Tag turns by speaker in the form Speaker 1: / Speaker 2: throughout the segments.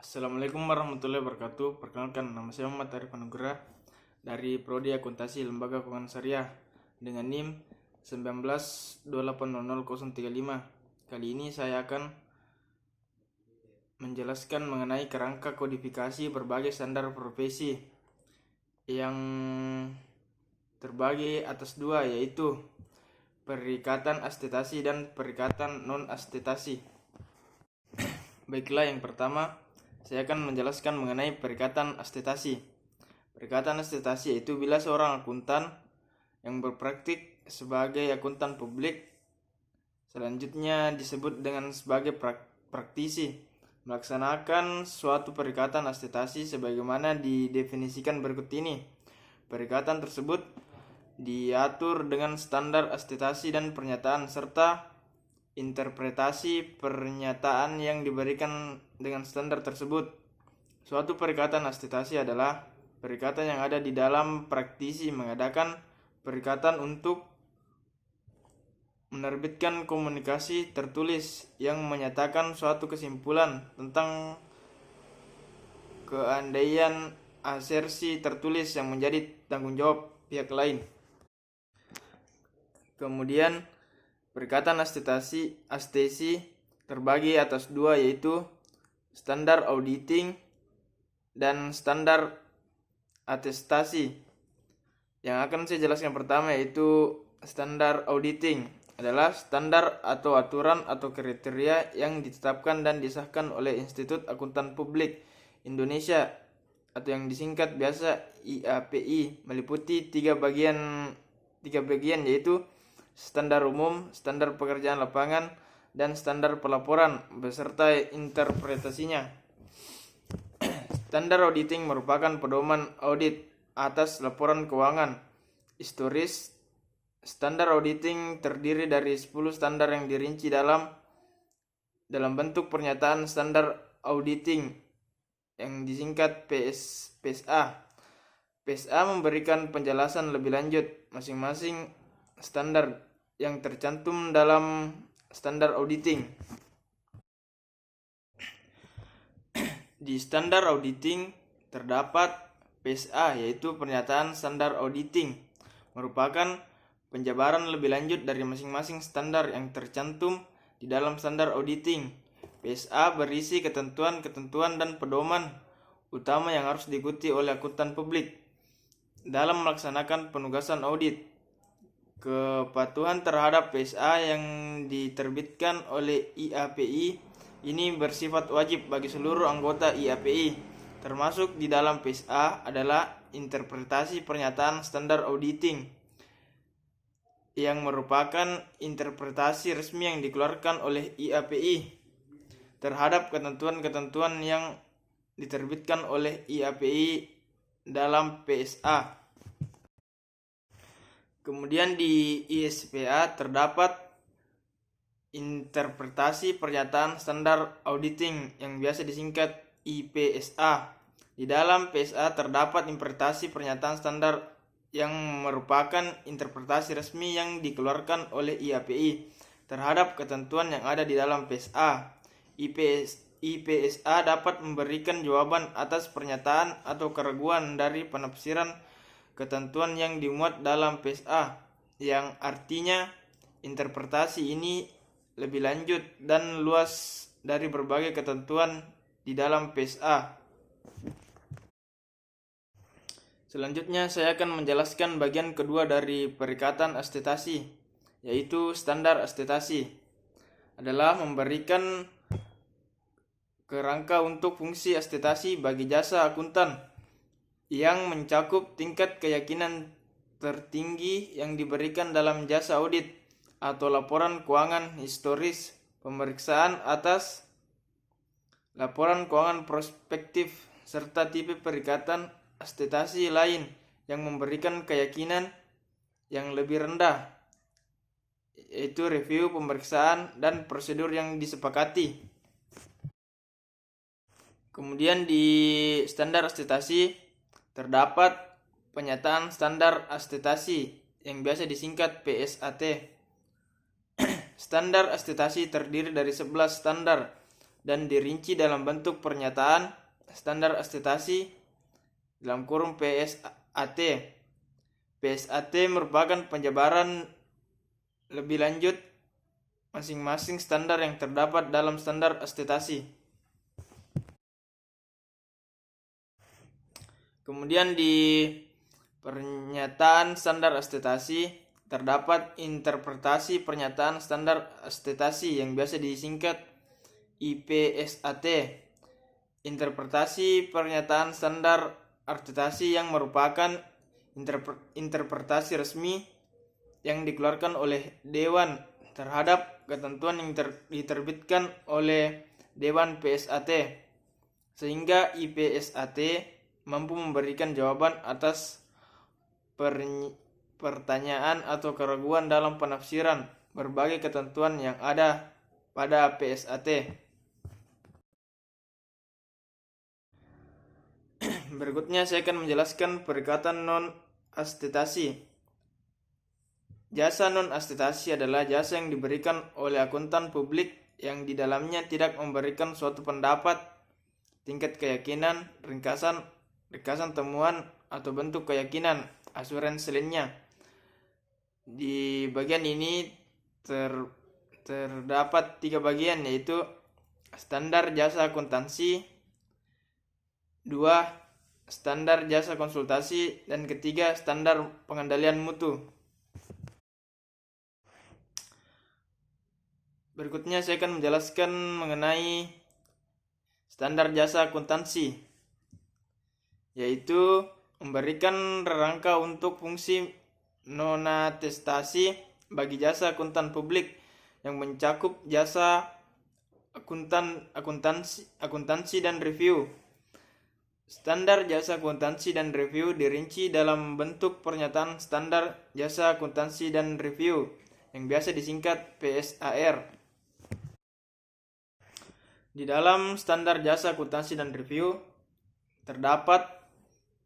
Speaker 1: Assalamualaikum warahmatullahi wabarakatuh. Perkenalkan, nama saya Muhammad Arif Anugrah dari Prodi Akuntansi Lembaga Keuangan Syariah dengan NIM 19280035. Kali ini saya akan menjelaskan mengenai kerangka kodifikasi berbagai standar profesi yang terbagi atas dua, yaitu perikatan astetasi dan perikatan non-astetasi. Baiklah, yang pertama saya akan menjelaskan mengenai perikatan astetasi. Perikatan astetasi yaitu bila seorang akuntan yang berpraktik sebagai akuntan publik, selanjutnya disebut dengan sebagai praktisi, melaksanakan suatu perikatan astetasi sebagaimana didefinisikan berikut ini. Perikatan tersebut diatur dengan standar astetasi dan pernyataan serta interpretasi pernyataan yang diberikan dengan standar tersebut. Suatu perikatan astetasi adalah perikatan yang ada di dalam praktisi mengadakan perikatan untuk menerbitkan komunikasi tertulis yang menyatakan suatu kesimpulan tentang keandaian asersi tertulis yang menjadi tanggung jawab pihak lain. Kemudian perikatan astesi terbagi atas dua, yaitu standar auditing dan standar atestasi. Yang akan saya jelaskan pertama yaitu standar auditing adalah standar atau aturan atau kriteria yang ditetapkan dan disahkan oleh Institut Akuntan Publik Indonesia atau yang disingkat biasa IAPI, meliputi tiga bagian yaitu standar umum, standar pekerjaan lapangan, dan standar pelaporan beserta interpretasinya. Standar auditing merupakan pedoman audit atas laporan keuangan historis. Standar auditing terdiri dari 10 standar yang dirinci dalam bentuk pernyataan standar auditing yang disingkat PSA. PSA memberikan penjelasan lebih lanjut masing-masing standar yang tercantum dalam standar auditing. Di standar auditing terdapat PSA, yaitu pernyataan standar auditing, merupakan penjabaran lebih lanjut dari masing-masing standar yang tercantum di dalam standar auditing. PSA berisi ketentuan-ketentuan dan pedoman utama yang harus diikuti oleh akuntan publik dalam melaksanakan penugasan audit. Kepatuhan terhadap PSA yang diterbitkan oleh IAPI ini bersifat wajib bagi seluruh anggota IAPI. Termasuk di dalam PSA adalah interpretasi pernyataan standar auditing yang merupakan interpretasi resmi yang dikeluarkan oleh IAPI terhadap ketentuan-ketentuan yang diterbitkan oleh IAPI dalam PSA. Kemudian di ISPA terdapat interpretasi pernyataan standar auditing yang biasa disingkat IPSA. Di dalam PSA terdapat interpretasi pernyataan standar yang merupakan interpretasi resmi yang dikeluarkan oleh IAPI terhadap ketentuan yang ada di dalam PSA. IPSA dapat memberikan jawaban atas pernyataan atau keraguan dari penafsiran ketentuan yang dimuat dalam PSA, yang artinya interpretasi ini lebih lanjut dan luas dari berbagai ketentuan di dalam PSA. Selanjutnya saya akan menjelaskan bagian kedua dari perikatan astetasi, yaitu standar astetasi adalah memberikan kerangka untuk fungsi astetasi bagi jasa akuntan yang mencakup tingkat keyakinan tertinggi yang diberikan dalam jasa audit atau laporan keuangan historis, pemeriksaan atas laporan keuangan prospektif, serta tipe perikatan astetasi lain yang memberikan keyakinan yang lebih rendah, yaitu review, pemeriksaan, dan prosedur yang disepakati. Kemudian di standar astetasi terdapat pernyataan standar astetasi yang biasa disingkat PSAT. Standar astetasi terdiri dari 11 standar dan dirinci dalam bentuk pernyataan standar akreditasi (PSAT). PSAT merupakan penjabaran lebih lanjut masing-masing standar yang terdapat dalam standar akreditasi. Kemudian di pernyataan standar akreditasi terdapat interpretasi pernyataan standar akreditasi yang biasa disingkat IPSAT. Interpretasi pernyataan standar akreditasi yang merupakan interpretasi resmi yang dikeluarkan oleh Dewan terhadap ketentuan yang diterbitkan oleh Dewan PSAT, sehingga IPSAT mampu memberikan jawaban atas pertanyaan atau keraguan dalam penafsiran berbagai ketentuan yang ada pada PSAT. Berikutnya saya akan menjelaskan perikatan non-akreditasi. Jasa non-akreditasi adalah jasa yang diberikan oleh akuntan publik yang di dalamnya tidak memberikan suatu pendapat, tingkat keyakinan, ringkasan temuan, atau bentuk keyakinan asuransi lainnya. Di bagian ini terdapat 3 bagian, yaitu standar jasa akuntansi, 2 standar jasa konsultasi, dan ketiga standar pengendalian mutu. Berikutnya saya akan menjelaskan mengenai standar jasa akuntansi, yaitu memberikan rangka untuk fungsi non-atestasi bagi jasa akuntan publik yang mencakup jasa akuntansi dan review. Standar jasa akuntansi dan review dirinci dalam bentuk pernyataan standar jasa akuntansi dan review yang biasa disingkat PSAR. Di dalam standar jasa akuntansi dan review terdapat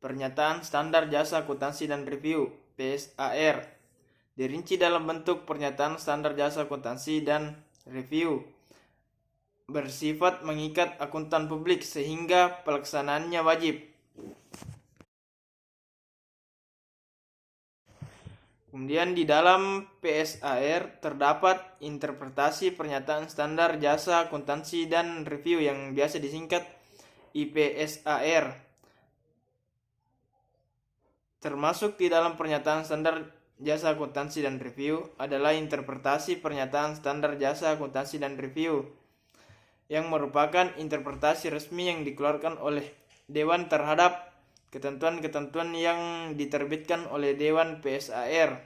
Speaker 1: pernyataan standar jasa akuntansi dan review PSAR, dirinci dalam bentuk pernyataan standar jasa akuntansi dan review, bersifat mengikat akuntan publik sehingga pelaksanaannya wajib. Kemudian di dalam PSAR terdapat interpretasi pernyataan standar jasa akuntansi dan review yang biasa disingkat IPSAR. Termasuk di dalam pernyataan standar jasa akuntansi dan review adalah interpretasi pernyataan standar jasa akuntansi dan review yang merupakan interpretasi resmi yang dikeluarkan oleh Dewan terhadap ketentuan-ketentuan yang diterbitkan oleh Dewan PSAR.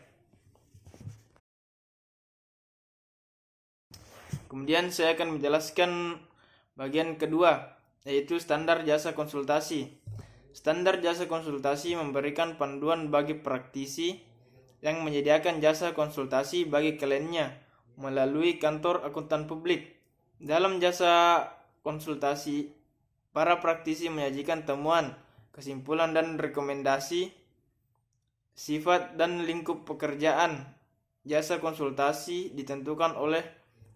Speaker 1: Kemudian saya akan menjelaskan bagian kedua, yaitu standar jasa konsultasi. Standar jasa konsultasi memberikan panduan bagi praktisi yang menyediakan jasa konsultasi bagi kliennya melalui kantor akuntan publik. Dalam jasa konsultasi, para praktisi menyajikan temuan, kesimpulan dan rekomendasi, sifat dan lingkup pekerjaan. Jasa konsultasi ditentukan oleh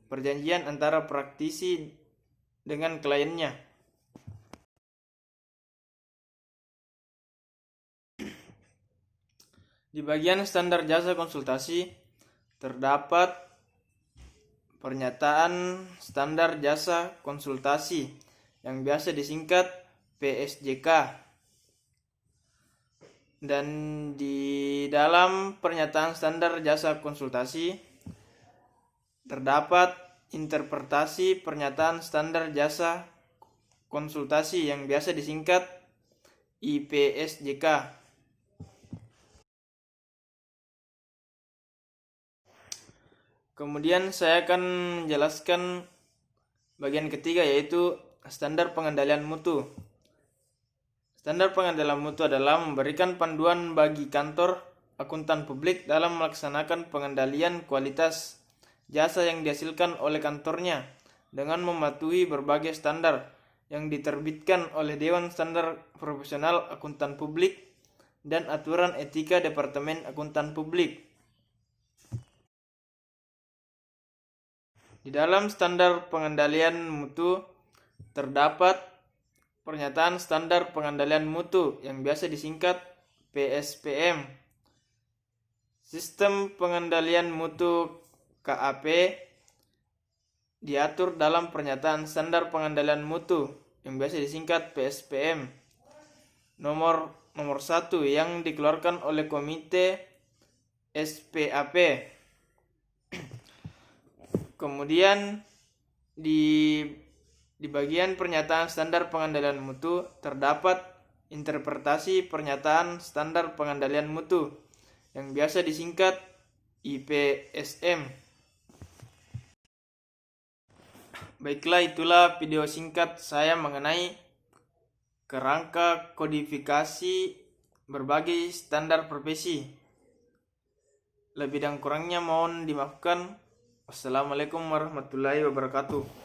Speaker 1: perjanjian antara praktisi dengan kliennya. Di bagian standar jasa konsultasi terdapat pernyataan standar jasa konsultasi yang biasa disingkat PSJK. Dan di dalam pernyataan standar jasa konsultasi terdapat interpretasi pernyataan standar jasa konsultasi yang biasa disingkat IPSJK. Kemudian saya akan menjelaskan bagian ketiga, yaitu standar pengendalian mutu. Standar pengendalian mutu adalah memberikan panduan bagi kantor akuntan publik dalam melaksanakan pengendalian kualitas jasa yang dihasilkan oleh kantornya dengan mematuhi berbagai standar yang diterbitkan oleh Dewan Standar Profesional Akuntan Publik dan aturan etika Departemen Akuntan Publik. Di dalam standar pengendalian mutu terdapat pernyataan standar pengendalian mutu yang biasa disingkat PSPM. Sistem pengendalian mutu KAP diatur dalam pernyataan standar pengendalian mutu yang biasa disingkat PSPM nomor 1 yang dikeluarkan oleh Komite SPAP. Kemudian di bagian pernyataan standar pengendalian mutu terdapat interpretasi pernyataan standar pengendalian mutu yang biasa disingkat IPSM. Baiklah, itulah video singkat saya mengenai kerangka kodifikasi berbagai standar profesi. Lebih dan kurangnya mohon dimaafkan. Wassalamualaikum warahmatullahi wabarakatuh.